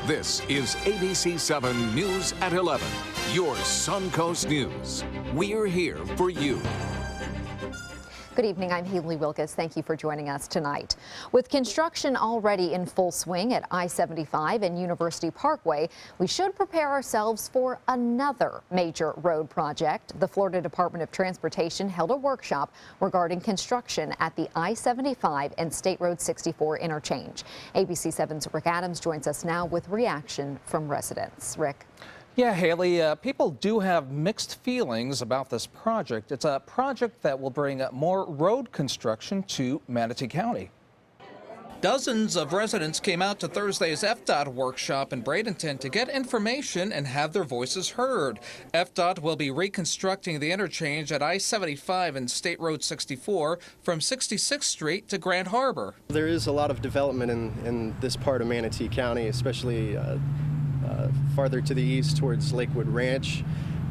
This is ABC 7 News at 11, your Suncoast News. We're here for you. Good evening, I'm Haley Wilkes. Thank you for joining us tonight. With construction already in full swing at I-75 and University Parkway, we should prepare ourselves for another major road project. The Florida Department of Transportation held a workshop regarding construction at the I-75 and State Road 64 interchange. ABC 7's Rick Adams joins us now with reaction from residents. Rick. Yeah, Haley, people do have mixed feelings about this project. It's a project that will bring more road construction to Manatee County. Dozens of residents came out to Thursday's FDOT workshop in Bradenton to get information and have their voices heard. FDOT will be reconstructing the interchange at I-75 and State Road 64 from 66th Street to Grand Harbor. There is a lot of development in this part of Manatee County, especially farther to the east towards Lakewood Ranch,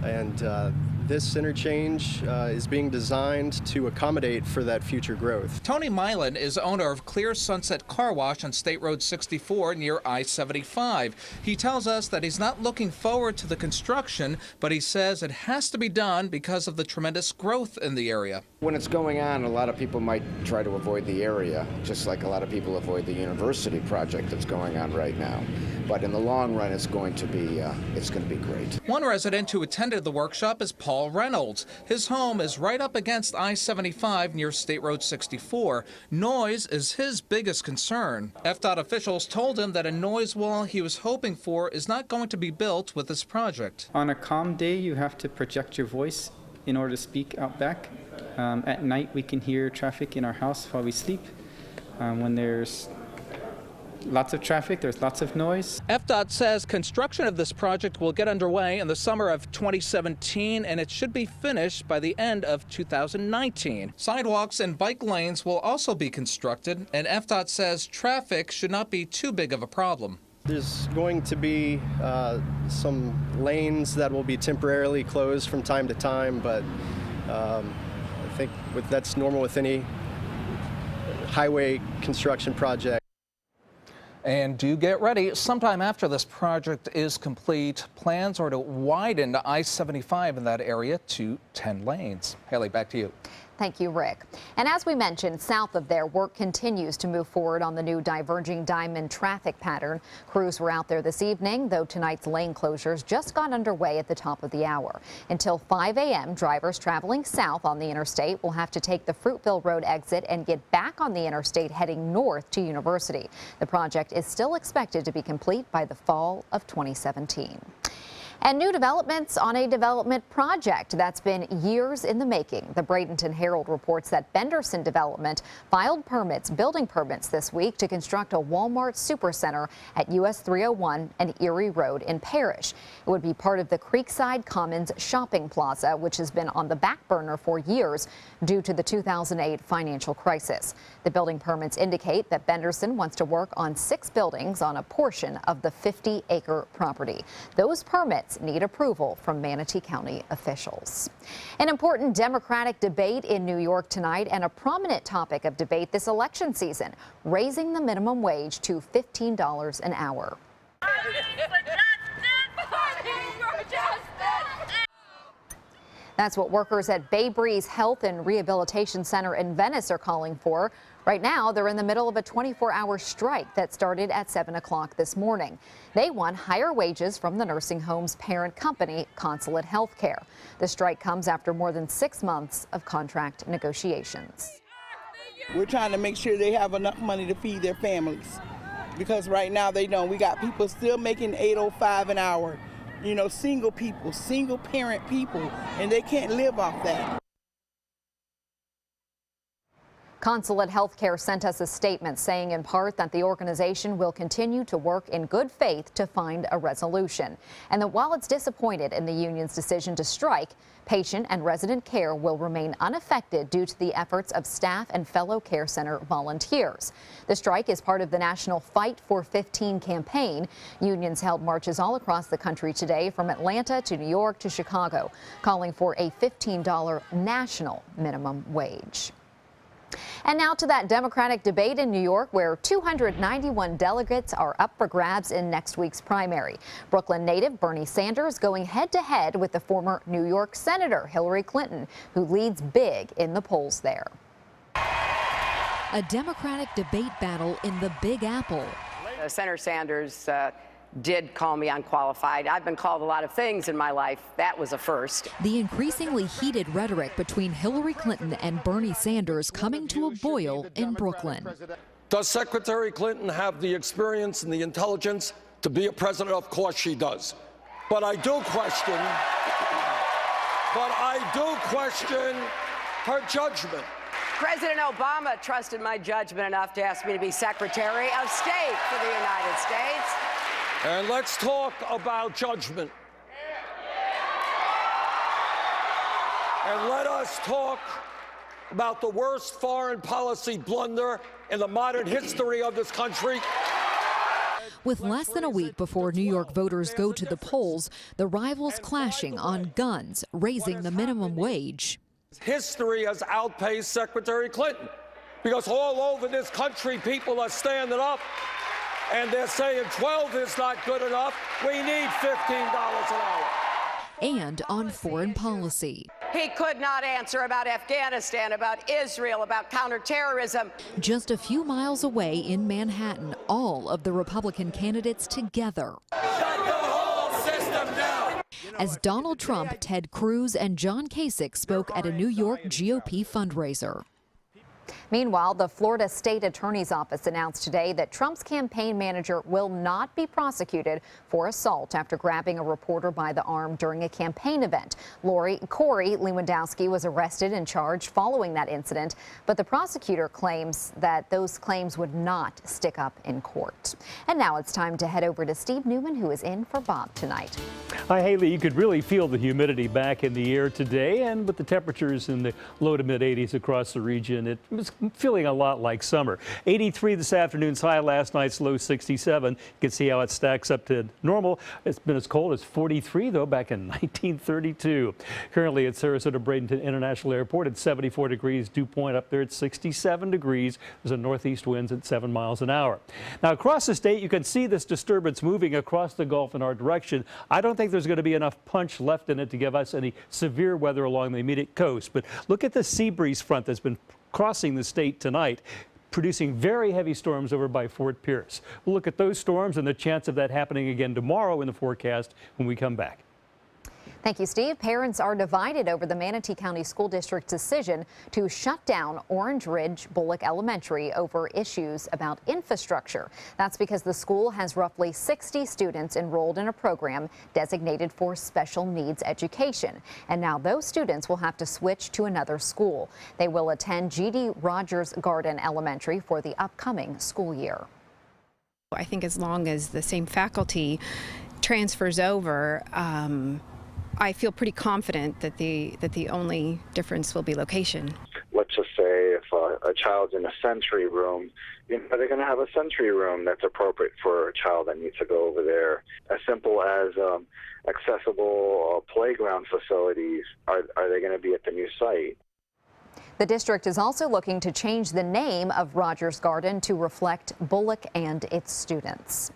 and this interchange is being designed to accommodate for that future growth. Tony Milan is owner of Clear Sunset Car Wash on State Road 64 near I-75. He tells us that he's not looking forward to the construction, but he says it has to be done because of the tremendous growth in the area. When it's going on, a lot of people might try to avoid the area, just like a lot of people avoid the university project that's going on right now. But in the long run, it's going to be great. One resident who attended the workshop is Paul Reynolds. His home is right up against I-75 near State Road 64. Noise is his biggest concern. FDOT officials told him that a noise wall he was hoping for is not going to be built with this project. On a calm day, you have to project your voice in order to speak out back. At night, we can hear traffic in our house while we sleep. When there's lots of traffic, there's lots of noise. FDOT says construction of this project will get underway in the summer of 2017, and it should be finished by the end of 2019. Sidewalks and bike lanes will also be constructed, and FDOT says traffic should not be too big of a problem. There's going to be some lanes that will be temporarily closed from time to time, but I think that's normal with any highway construction project. And do get ready, sometime after this project is complete, plans are to widen I-75 in that area to 10 lanes. Haley, back to you. Thank you, Rick. And as we mentioned, south of there, work continues to move forward on the new diverging diamond traffic pattern. Crews were out there this evening, though tonight's lane closures just got underway at the top of the hour. Until 5 a.m., drivers traveling south on the interstate will have to take the Fruitville Road exit and get back on the interstate heading north to University. The project is still expected to be complete by the fall of 2017. And new developments on a development project that's been years in the making. The Bradenton Herald reports that Benderson Development filed building permits this week to construct a Walmart supercenter at US 301 and Erie Road in Parrish. It would be part of the Creekside Commons Shopping Plaza, which has been on the back burner for years due to the 2008 financial crisis. The building permits indicate that Benderson wants to work on 6 buildings on a portion of the 50-acre property. Those permits need approval from Manatee County officials. An important Democratic debate in New York tonight, and a prominent topic of debate this election season, raising the minimum wage to $15 an hour. That's what workers at Bay Breeze Health and Rehabilitation Center in Venice are calling for. Right now, they're in the middle of a 24-hour strike that started at 7 o'clock this morning. They want higher wages from the nursing home's parent company, Consulate Healthcare. The strike comes after more than 6 months of contract negotiations. We're trying to make sure they have enough money to feed their families, because right now they don't. We got people still making $8.05 an hour. You know, single people, single parent people, and they can't live off that. Consulate Healthcare sent us a statement saying in part that the organization will continue to work in good faith to find a resolution, and that while it's disappointed in the union's decision to strike, patient and resident care will remain unaffected due to the efforts of staff and fellow care center volunteers. The strike is part of the national Fight for 15 campaign. Unions held marches all across the country today, from Atlanta to New York to Chicago, calling for a $15 national minimum wage. And now to that Democratic debate in New York, where 291 delegates are up for grabs in next week's primary. Brooklyn native Bernie Sanders going head-to-head with the former New York Senator Hillary Clinton, who leads big in the polls there. A Democratic debate battle in the Big Apple. Senator Sanders did call me unqualified. I've been called a lot of things in my life. That was a first. The increasingly heated rhetoric between Hillary Clinton and Bernie Sanders coming to a boil in Brooklyn. Does Secretary Clinton have the experience and the intelligence to be a president? Of course she does. But I do question her judgment. President Obama trusted my judgment enough to ask me to be Secretary of State for the United States. And let's talk about judgment. And let us talk about the worst foreign policy blunder in the modern history of this country. With less than a week before New York voters go to the polls, the rivals clashing on guns, raising the minimum wage. History has outpaced Secretary Clinton, because all over this country people are standing up and they're saying 12 is not good enough. We need $15 an hour. And on foreign policy. He could not answer about Afghanistan, about Israel, about counterterrorism. Just a few miles away in Manhattan, all of the Republican candidates together. Shut the whole system down. As Donald Trump, Ted Cruz, and John Kasich spoke at a New York GOP fundraiser. Meanwhile, the Florida State Attorney's Office announced today that Trump's campaign manager will not be prosecuted for assault after grabbing a reporter by the arm during a campaign event. Corey Lewandowski was arrested and charged following that incident, but the prosecutor claims that those claims would not stick up in court. And now it's time to head over to Steve Newman, who is in for Bob tonight. Hi, Haley. You could really feel the humidity back in the air today, and with the temperatures in the low to mid 80s across the region, it was feeling a lot like summer. 83 this afternoon's high, last night's low 67. You can see how it stacks up to normal. It's been as cold as 43, though, back in 1932. Currently at Sarasota Bradenton International Airport at 74 degrees. Dew Point up there at 67 degrees. There's a northeast winds at 7 miles an hour. Now, across the state, you can see this disturbance moving across the Gulf in our direction. I don't think there's going to be enough punch left in it to give us any severe weather along the immediate coast. But look at the sea breeze front that's been crossing the state tonight, producing very heavy storms over by Fort Pierce. We'll look at those storms and the chance of that happening again tomorrow in the forecast when we come back. Thank you, Steve. Parents are divided over the Manatee County School District's decision to shut down Orange Ridge Bullock Elementary over issues about infrastructure. That's because the school has roughly 60 students enrolled in a program designated for special needs education. And now those students will have to switch to another school. They will attend G.D. Rogers Garden Elementary for the upcoming school year. I think as long as the same faculty transfers over, I feel pretty confident that the only difference will be location. Let's just say if a child's in a sensory room, they're going to have a sensory room that's appropriate for a child that needs to go over there. As simple as accessible playground facilities, are they going to be at the new site? The district is also looking to change the name of Rogers Garden to reflect Bullock and its students.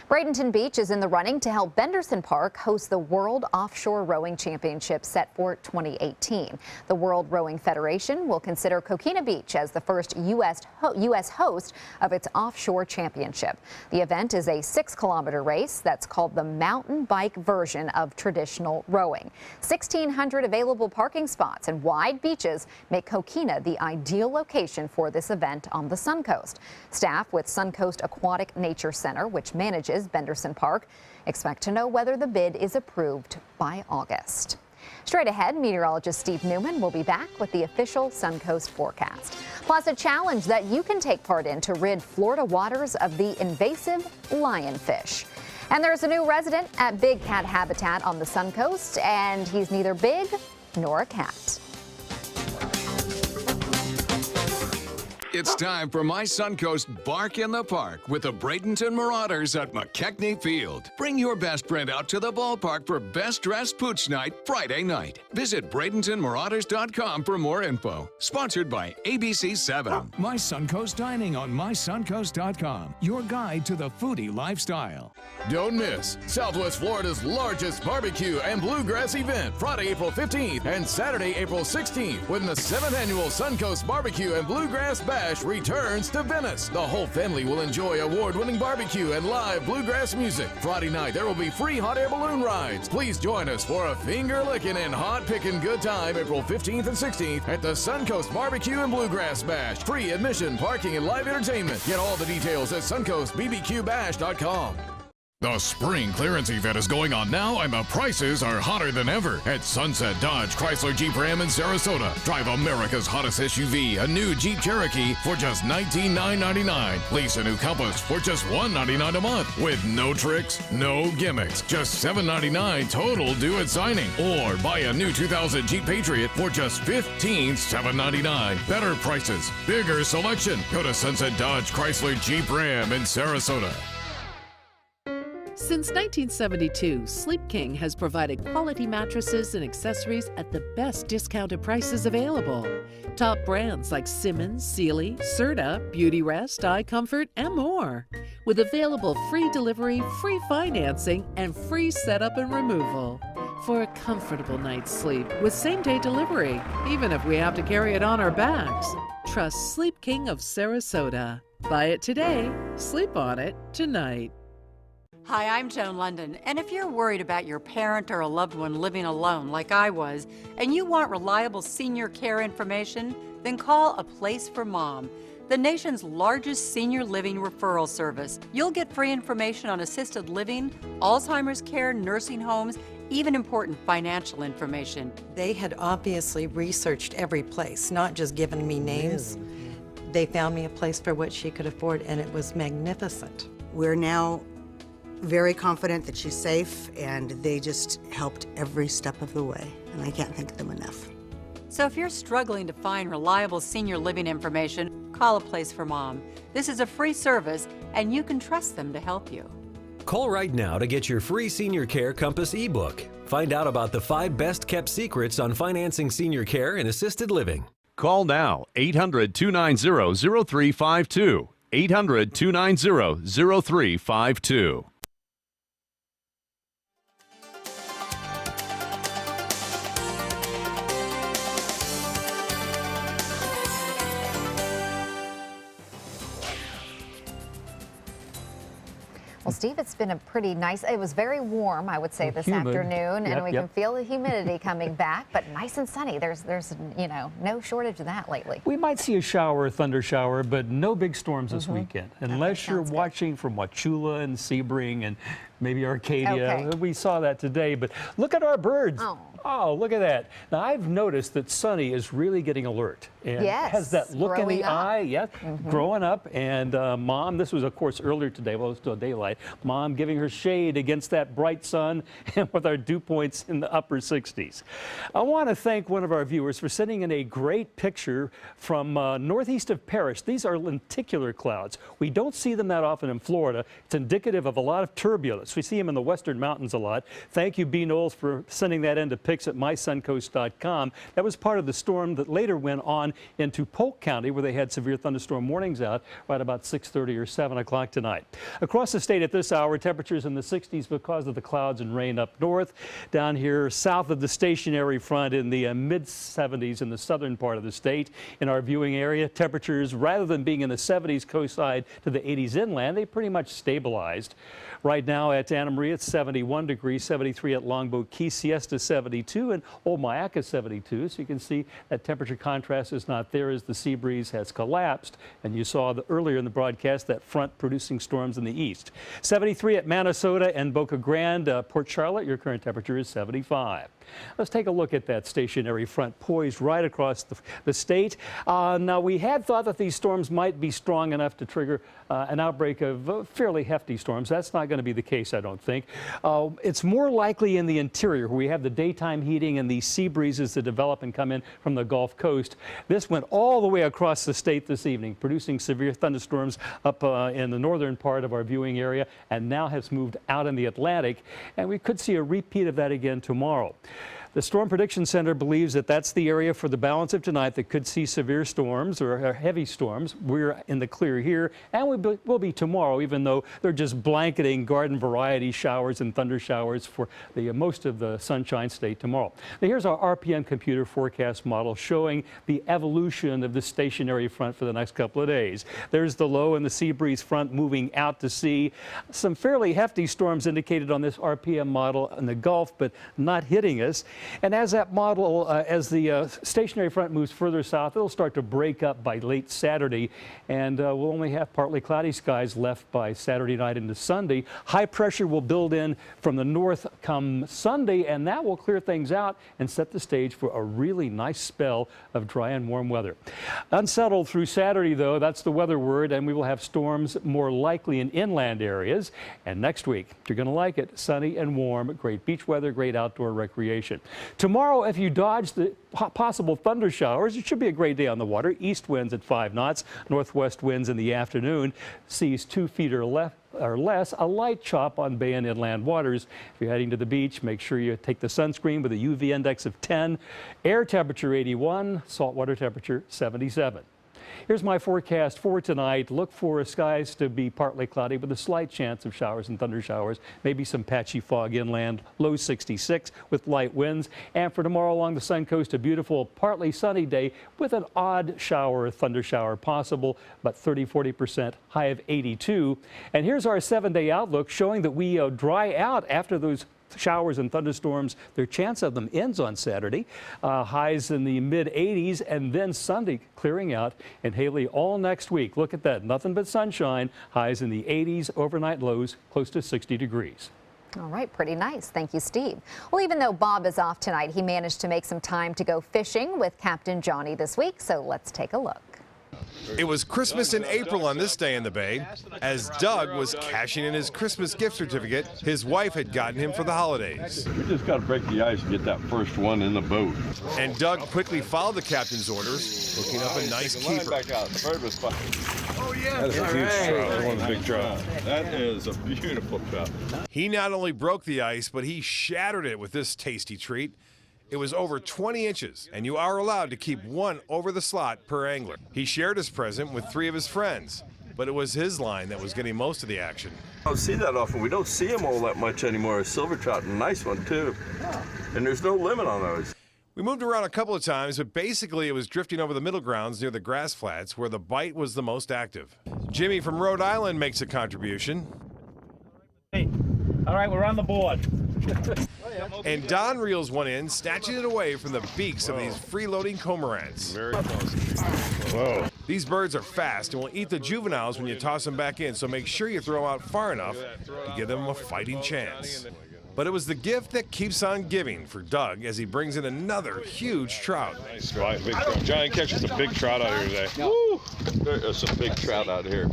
Bradenton Beach is in the running to help Benderson Park host the World Offshore Rowing Championship set for 2018. The World Rowing Federation will consider Coquina Beach as the first U.S. host of its offshore championship. The event is a 6-kilometer race that's called the mountain bike version of traditional rowing. 1,600 available parking spots and wide beaches make Coquina the ideal location for this event on the Suncoast. Staff with Suncoast Aquatic Nature Center, which manages Benderson Park, expect to know whether the bid is approved by August. Straight ahead, meteorologist Steve Newman will be back with the official Suncoast forecast. Plus, a challenge that you can take part in to rid Florida waters of the invasive lionfish. And there's a new resident at Big Cat Habitat on the Suncoast, and he's neither big nor a cat. It's time for My Suncoast Bark in the Park with the Bradenton Marauders at McKechnie Field. Bring your best friend out to the ballpark for Best Dressed Pooch Night Friday night. Visit BradentonMarauders.com for more info. Sponsored by ABC7. My Suncoast Dining on MySuncoast.com. Your guide to the foodie lifestyle. Don't miss Southwest Florida's largest barbecue and bluegrass event, Friday, April 15th and Saturday, April 16th, when the 7th annual Suncoast Barbecue and Bluegrass Bash returns to Venice. The whole family will enjoy award-winning barbecue and live bluegrass music. Friday night, there will be free hot air balloon rides. Please join us for a finger-licking and hot-picking good time April 15th and 16th at the Suncoast Barbecue and Bluegrass Bash. Free admission, parking, and live entertainment. Get all the details at suncoastbbqbash.com. The spring clearance event is going on now, and the prices are hotter than ever at Sunset Dodge Chrysler Jeep Ram in Sarasota. Drive America's hottest SUV, a new Jeep Cherokee, for just $19,999. Lease a new Compass for just $199 a month with no tricks, no gimmicks. Just $799 total due at signing. Or buy a new 2000 Jeep Patriot for just $15,799. Better prices, bigger selection. Go to Sunset Dodge Chrysler Jeep Ram in Sarasota. Since 1972, Sleep King has provided quality mattresses and accessories at the best discounted prices available. Top brands like Simmons, Sealy, Serta, Beautyrest, iComfort, and more. With available free delivery, free financing, and free setup and removal. For a comfortable night's sleep with same-day delivery, even if we have to carry it on our backs. Trust Sleep King of Sarasota. Buy it today, sleep on it tonight. Hi, I'm Joan London, and if you're worried about your parent or a loved one living alone like I was, and you want reliable senior care information, then call A Place for Mom, the nation's largest senior living referral service. You'll get free information on assisted living, Alzheimer's care, nursing homes, even important financial information. They had obviously researched every place, not just given me names. They found me a place for what she could afford, and it was magnificent. We're now very confident that she's safe, and they just helped every step of the way, and I can't thank them enough. So if you're struggling to find reliable senior living information, call A Place for Mom. This is a free service, and you can trust them to help you. Call right now to get your free Senior Care Compass ebook. Find out about the 5 best-kept secrets on financing senior care and assisted living. Call now, 800-290-0352. 800-290-0352. Well, Steve, it's been a pretty nice, it was very warm, I would say, this afternoon, and we can feel the humidity coming back, but nice and sunny. There's you know, no shortage of that lately. We might see a shower, a thunder shower, but no big storms this weekend, unless you're watching from Wauchula and Sebring and maybe Arcadia. Okay. We saw that today, but look at our birds. Oh, look at that. Now, I've noticed that Sunny is really getting alert and has that look in the eye, growing up. And Mom, this was, of course, earlier today, well, it was still daylight, Mom giving her shade against that bright sun and with our dew points in the upper 60s. I want to thank one of our viewers for sending in a great picture from northeast of Parrish. These are lenticular clouds. We don't see them that often in Florida. It's indicative of a lot of turbulence. We see them in the western mountains a lot. Thank you, B. Knowles, for sending that in to pics at mysuncoast.com. That was part of the storm that later went on into Polk County, where they had severe thunderstorm warnings out right about 6:30 or 7 o'clock tonight. Across the state at this hour, temperatures in the 60s because of the clouds and rain up north. Down here south of the stationary front in the mid-70s in the southern part of the state. In our viewing area, temperatures, rather than being in the 70s coastside to the 80s inland, they pretty much stabilized. Right now at Anna Maria, it's 71 degrees, 73 at Longboat Key, Siesta 72, and Old Myaca 72. So you can see that temperature contrast is not there as the sea breeze has collapsed. And you saw earlier in the broadcast that front producing storms in the east. 73 at Minnesota and Boca Grande. Port Charlotte, your current temperature is 75. Let's take a look at that stationary front poised right across the state. Now, we had thought that these storms might be strong enough to trigger an outbreak of fairly hefty storms. That's not going to be the case, I don't think. It's more likely in the interior, where we have the daytime heating and these sea breezes that develop and come in from the Gulf Coast. This went all the way across the state this evening, producing severe thunderstorms up in the northern part of our viewing area, and now has moved out in the Atlantic, and we could see a repeat of that again tomorrow. The Storm Prediction Center believes that that's the area for the balance of tonight that could see severe storms or heavy storms. We're in the clear here, and we will be tomorrow, even though they're just blanketing garden variety showers and thunder showers for the most of the Sunshine State tomorrow. Now, here's our RPM computer forecast model showing the evolution of the stationary front for the next couple of days. There's the low and the sea breeze front moving out to sea. Some fairly hefty storms indicated on this RPM model in the Gulf, but not hitting us. And as that model, as the stationary front moves further south, it'll start to break up by late Saturday, and we'll only have partly cloudy skies left by Saturday night into Sunday. High pressure will build in from the north come Sunday, and that will clear things out and set the stage for a really nice spell of dry and warm weather. Unsettled through Saturday, though, that's the weather word, and we will have storms more likely in inland areas. And next week, you're going to like it, sunny and warm, great beach weather, great outdoor recreation. Tomorrow, if you dodge the possible thunder showers, it should be a great day on the water. East winds at 5 knots, northwest winds in the afternoon, seas 2 feet or less, a light chop on bay and inland waters. If you're heading to the beach, make sure you take the sunscreen with a UV index of 10, air temperature 81, saltwater temperature 77. Here's my forecast for tonight. Look for skies to be partly cloudy with a slight chance of showers and thunder showers, maybe some patchy fog inland, low 66 with light winds. And for tomorrow along the Sun Coast, a beautiful partly sunny day with an odd shower or thunder shower possible, but 30–40%, high of 82. And here's our 7-day outlook showing that we dry out after those showers and thunderstorms. Their chance of them ends on Saturday. Highs in the mid-80s, and then Sunday clearing out, and Haley all next week. Look at that, nothing but sunshine. Highs in the 80s, overnight lows close to 60 degrees. All right, pretty nice. Thank you, Steve. Well, even though Bob is off tonight, he managed to make some time to go fishing with Captain Johnny this week, so let's take a look. It was Christmas in April on this day in the Bay. As Doug was cashing in his Christmas gift certificate his wife had gotten him for the holidays. We just got to break the ice and get that first one in the boat. And Doug quickly followed the captain's orders, looking up a nice keeper. Back out. The bird was fine. Oh, yeah. That's a huge trout. That's one of the big trout. That is a beautiful trout. He not only broke the ice, but he shattered it with this tasty treat. It was over 20 inches, and you are allowed to keep one over the slot per angler. He shared his present with 3 of his friends, but it was his line that was getting most of the action. I don't see that often. We don't see them all that much anymore. A silver trout, a nice one too. And there's no limit on those. We moved around a couple of times, but basically it was drifting over the middle grounds near the grass flats where the bite was the most active. Jimmy from Rhode Island makes a contribution. Hey, all right, we're on the board. And Don reels one in, snatching it away from the beaks of these freeloading cormorants. Very close. Whoa. These birds are fast and will eat the juveniles when you toss them back in, so make sure you throw them out far enough to give them a fighting chance. But it was the gift that keeps on giving for Doug as he brings in another huge trout. Nice big trout. Johnny catches a big trout out here today. Woo! There is some big trout out here.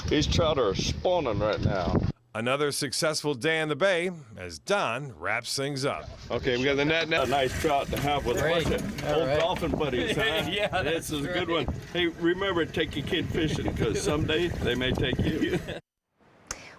These trout are spawning right now. Another successful day in the Bay as Don wraps things up. Okay, we got the net now. A nice trout to have with a bunch of old dolphin buddies, huh? Yeah, this is a good one. Hey, remember, take your kid fishing because someday they may take you.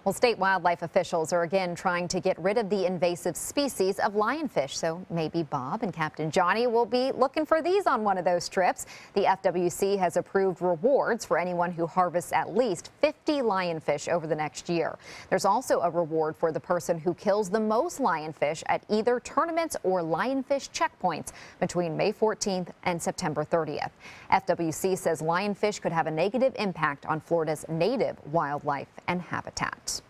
Well, state wildlife officials are again trying to get rid of the invasive species of lionfish. So maybe Bob and Captain Johnny will be looking for these on one of those trips. The FWC has approved rewards for anyone who harvests at least 50 lionfish over the next year. There's also a reward for the person who kills the most lionfish at either tournaments or lionfish checkpoints between May 14th and September 30th. FWC says lionfish could have a negative impact on Florida's native wildlife and habitat. Report.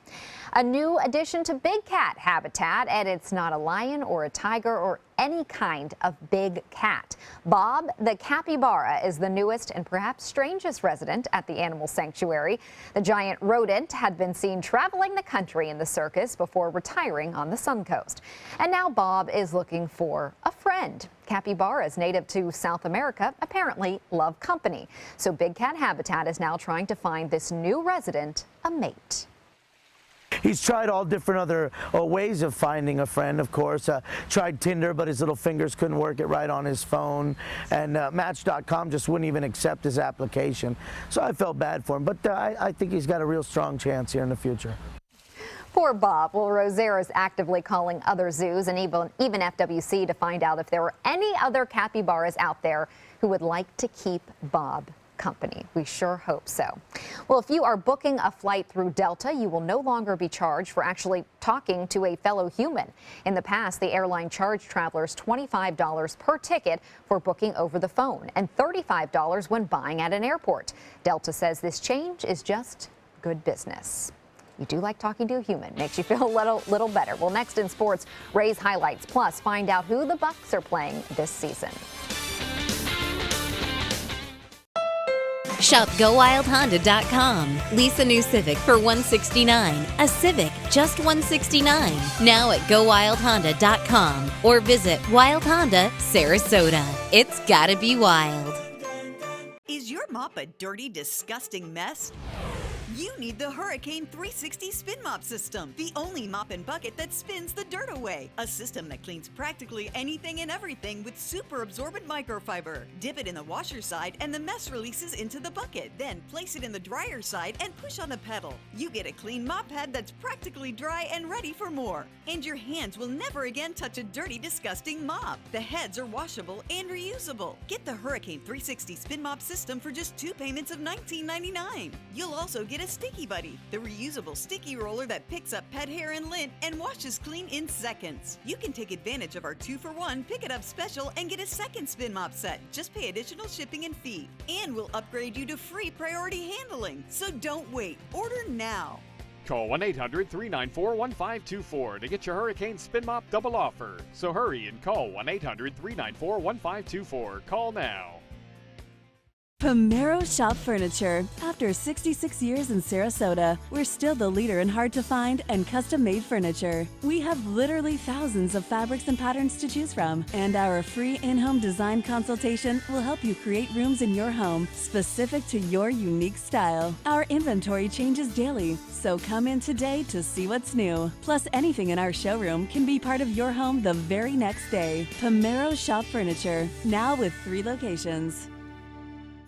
A new addition to big cat habitat, and it's not a lion or a tiger or any kind of big cat. Bob the capybara is the newest and perhaps strangest resident at the animal sanctuary. The giant rodent had been seen traveling the country in the circus before retiring on the Suncoast. And now Bob is looking for a friend. Capybaras native to South America apparently love company. So Big Cat Habitat is now trying to find this new resident a mate. He's tried all different other ways of finding a friend, of course. Tried Tinder, but his little fingers couldn't work it right on his phone. And Match.com just wouldn't even accept his application. So I felt bad for him, but I think he's got a real strong chance here in the future. Poor Bob. Well, Rosario is actively calling other zoos and even FWC to find out if there are any other capybaras out there who would like to keep Bob company. We sure hope so. Well, if you are booking a flight through Delta, you will no longer be charged for actually talking to a fellow human. In the past, the airline charged travelers $25 per ticket for booking over the phone and $35 when buying at an airport. Delta says this change is just good business. You do like talking to a human. Makes you feel a little better. Well, next in sports, Rays highlights. Plus, find out who the Bucks are playing this season. Shop GoWildHonda.com. Lease a new Civic for $169. A Civic, just $169. Now at GoWildHonda.com or visit Wild Honda Sarasota. It's gotta be wild. Is your mop a dirty, disgusting mess? You need the Hurricane 360 Spin Mop System, the only mop and bucket that spins the dirt away. A system that cleans practically anything and everything with super absorbent microfiber. Dip it in the washer side and the mess releases into the bucket. Then place it in the dryer side and push on the pedal. You get a clean mop head that's practically dry and ready for more. And your hands will never again touch a dirty, disgusting mop. The heads are washable and reusable. Get the Hurricane 360 Spin Mop System for just 2 payments of $19.99. You'll also get a Sticky Buddy, the reusable sticky roller that picks up pet hair and lint and washes clean in seconds. You can take advantage of our 2-for-1 Pick It Up special and get a second spin mop set. Just pay additional shipping and fee. And we'll upgrade you to free priority handling. So don't wait. Order now. Call 1-800-394-1524 to get your Hurricane Spin Mop double offer. So hurry and call 1-800-394-1524. Call now. Pomero Shop Furniture. After 66 years in Sarasota, we're still the leader in hard-to-find and custom-made furniture. We have literally thousands of fabrics and patterns to choose from, and our free in-home design consultation will help you create rooms in your home specific to your unique style. Our inventory changes daily, so come in today to see what's new. Plus, anything in our showroom can be part of your home the very next day. Pomero Shop Furniture, now with 3 locations.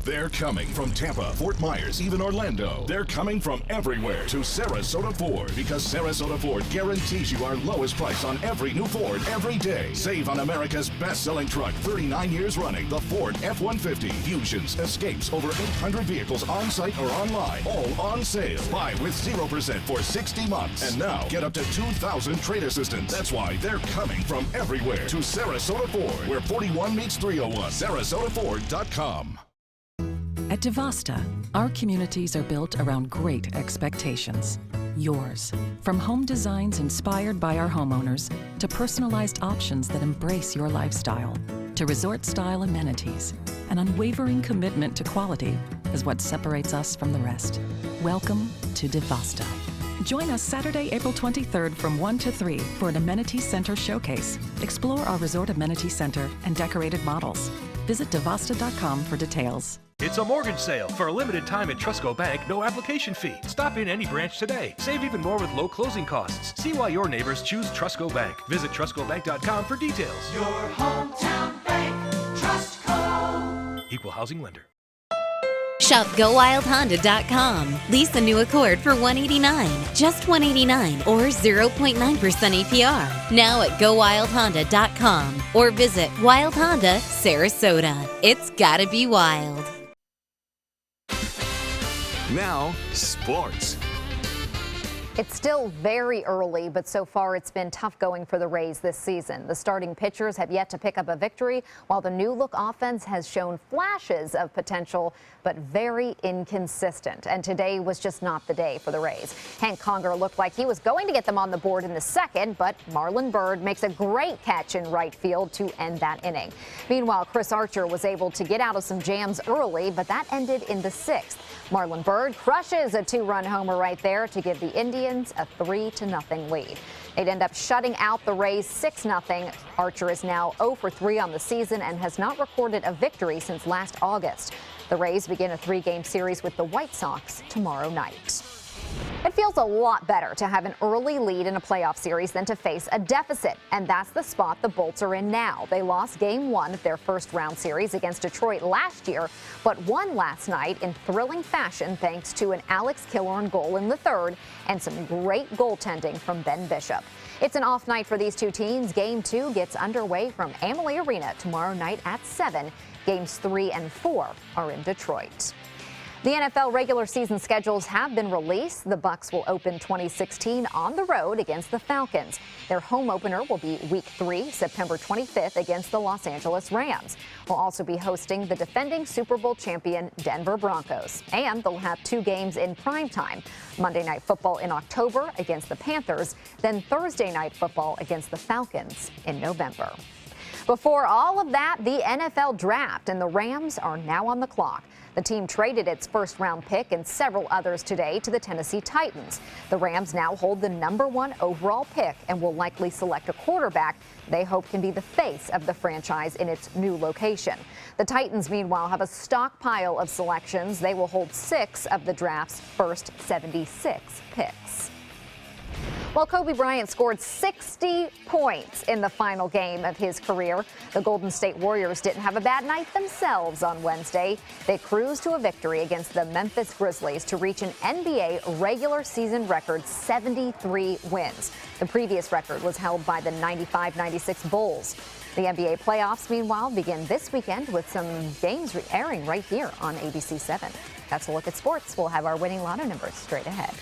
They're coming from Tampa, Fort Myers, even Orlando. They're coming from everywhere to Sarasota Ford because Sarasota Ford guarantees you our lowest price on every new Ford every day. Save on America's best-selling truck, 39 years running, the Ford F-150, Fusions, Escapes, over 800 vehicles on-site or online, all on sale. Buy with 0% for 60 months. And now, get up to $2,000 trade assistance. That's why they're coming from everywhere to Sarasota Ford, where 41 meets 301. SarasotaFord.com. At Devasta, our communities are built around great expectations. Yours. From home designs inspired by our homeowners, to personalized options that embrace your lifestyle, to resort-style amenities, an unwavering commitment to quality is what separates us from the rest. Welcome to Devasta. Join us Saturday, April 23rd from 1 to 3 for an Amenity Center showcase. Explore our resort amenity center and decorated models. Visit Devasta.com for details. It's a mortgage sale. For a limited time at Trustco Bank, no application fee. Stop in any branch today. Save even more with low closing costs. See why your neighbors choose Trustco Bank. Visit TrustcoBank.com for details. Your hometown bank, Trustco. Equal housing lender. Shop GoWildHonda.com. Lease a new Accord for $189. Just $189 or 0.9% APR. Now at GoWildHonda.com or visit Wild Honda Sarasota. It's gotta be wild. Now, sports. It's still very early, but so far it's been tough going for the Rays this season. The starting pitchers have yet to pick up a victory, while the new-look offense has shown flashes of potential, but very inconsistent. And today was just not the day for the Rays. Hank Conger looked like he was going to get them on the board in the second, but Marlon Byrd makes a great catch in right field to end that inning. Meanwhile, Chris Archer was able to get out of some jams early, but that ended in the sixth. Marlon Byrd crushes a two-run homer right there to give the Indians a 3-0 lead. They'd end up shutting out the Rays 6-0. Archer is now 0 for 3 on the season and has not recorded a victory since last August. The Rays begin a 3-game series with the White Sox tomorrow night. It feels a lot better to have an early lead in a playoff series than to face a deficit, and that's the spot the Bolts are in now. They lost Game 1 of their first-round series against Detroit last year, but won last night in thrilling fashion thanks to an Alex Killorn goal in the third and some great goaltending from Ben Bishop. It's an off night for these two teams. Game 2 gets underway from Amalie Arena tomorrow night at 7. Games 3 and 4 are in Detroit. The NFL regular season schedules have been released. The Bucs will open 2016 on the road against the Falcons. Their home opener will be Week 3, September 25th, against the Los Angeles Rams. We'll also be hosting the defending Super Bowl champion Denver Broncos. And they'll have 2 games in primetime. Monday Night Football in October against the Panthers, then Thursday Night Football against the Falcons in November. Before all of that, the NFL draft, and the Rams are now on the clock. The team traded its first-round pick and several others today to the Tennessee Titans. The Rams now hold the #1 overall pick and will likely select a quarterback they hope can be the face of the franchise in its new location. The Titans, meanwhile, have a stockpile of selections. They will hold 6 of the draft's first 76 picks. Well, Kobe Bryant scored 60 points in the final game of his career. The Golden State Warriors didn't have a bad night themselves on Wednesday. They cruised to a victory against the Memphis Grizzlies to reach an NBA regular season record 73 wins. The previous record was held by the 95-96 Bulls. The NBA playoffs, meanwhile, begin this weekend with some games airing right here on ABC7. That's a look at sports. We'll have our winning lotto numbers straight ahead.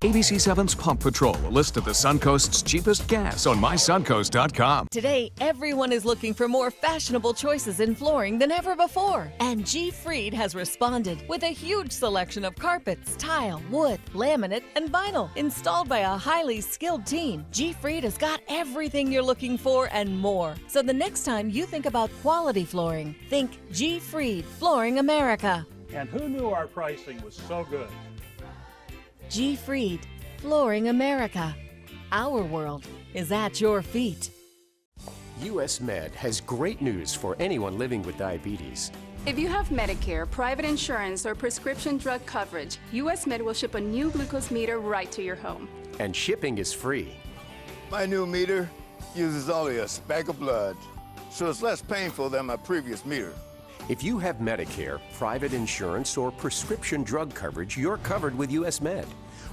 ABC7's Pump Patrol, a list of the Suncoast's cheapest gas on mysuncoast.com. Today, everyone is looking for more fashionable choices in flooring than ever before. And G. Fried has responded with a huge selection of carpets, tile, wood, laminate, and vinyl installed by a highly skilled team. G. Fried has got everything you're looking for and more. So the next time you think about quality flooring, think G. Fried Flooring America. And who knew our pricing was so good? G. Fried Flooring America. Our world is at your feet. US Med has great news for anyone living with diabetes. If you have Medicare, private insurance, or prescription drug coverage, US Med will ship a new glucose meter right to your home. And shipping is free. My new meter uses only a speck of blood, so it's less painful than my previous meter. If you have Medicare, private insurance, or prescription drug coverage, you're covered with US Med.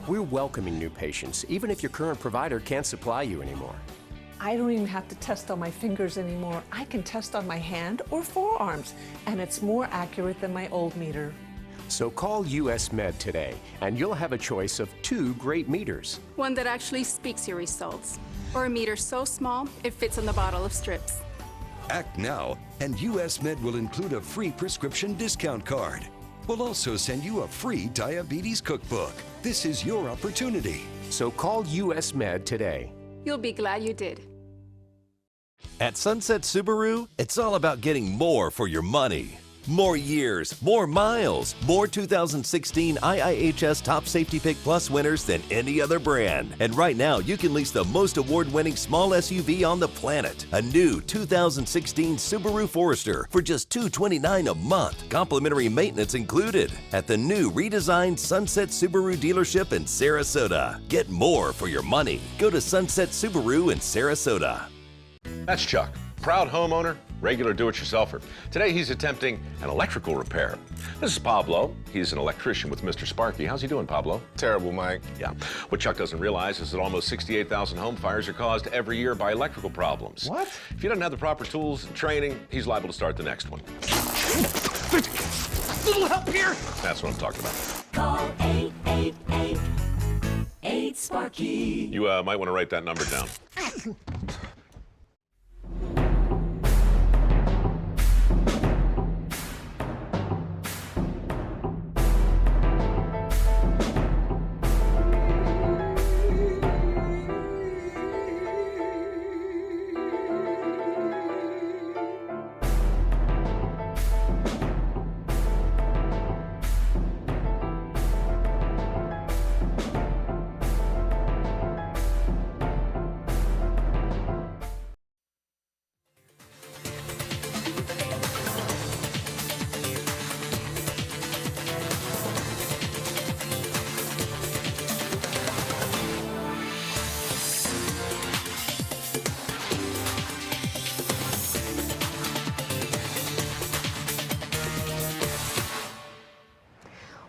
We're welcoming new patients, even if your current provider can't supply you anymore. I don't even have to test on my fingers anymore. I can test on my hand or forearms, and it's more accurate than my old meter. So call US Med today, and you'll have a choice of 2 great meters. One that actually speaks your results, or a meter so small it fits on the bottle of strips. Act now, and US Med will include a free prescription discount card. We'll also send you a free diabetes cookbook. This is your opportunity. So call US Med today. You'll be glad you did. At Sunset Subaru, it's all about getting more for your money. More years, more miles, more 2016 IIHS Top Safety Pick Plus winners than any other brand. And right now, you can lease the most award-winning small SUV on the planet. A new 2016 Subaru Forester for just $229 a month. Complimentary maintenance included at the new redesigned Sunset Subaru dealership in Sarasota. Get more for your money. Go to Sunset Subaru in Sarasota. That's Chuck, proud homeowner, regular do-it-yourselfer. Today he's attempting an electrical repair. This is Pablo. He's an electrician with Mr. Sparky. How's he doing, Pablo? Terrible, Mike. Yeah. What Chuck doesn't realize is that almost 68,000 home fires are caused every year by electrical problems. What? If he doesn't have the proper tools and training, he's liable to start the next one. Little help here. That's what I'm talking about. Call 888-8-SPARKY. You might want to write that number down.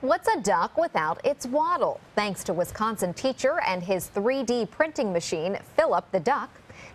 What's a duck without its waddle? Thanks to Wisconsin teacher and his 3D printing machine, Philip the duck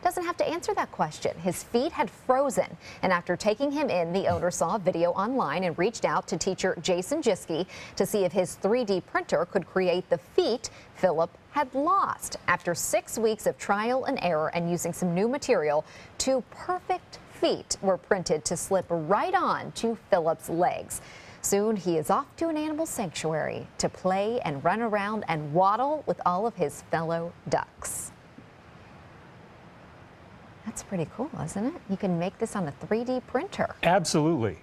doesn't have to answer that question. His feet had frozen, and after taking him in, the owner saw a video online and reached out to teacher Jason Jiske to see if his 3D printer could create the feet Philip had lost. After 6 weeks of trial and error and using some new material, 2 perfect feet were printed to slip right on to Philip's legs. Soon he is off to an animal sanctuary to play and run around and waddle with all of his fellow ducks. That's pretty cool, isn't it? You can make this on a 3D printer. Absolutely.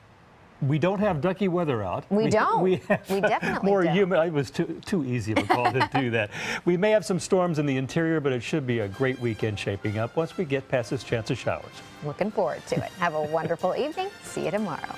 We don't have ducky weather out. We don't. We definitely more don't. humid. It was too easy of a call to do that. We may have some storms in the interior, but it should be a great weekend shaping up once we get past this chance of showers. Looking forward to it. Have a wonderful evening. See you tomorrow.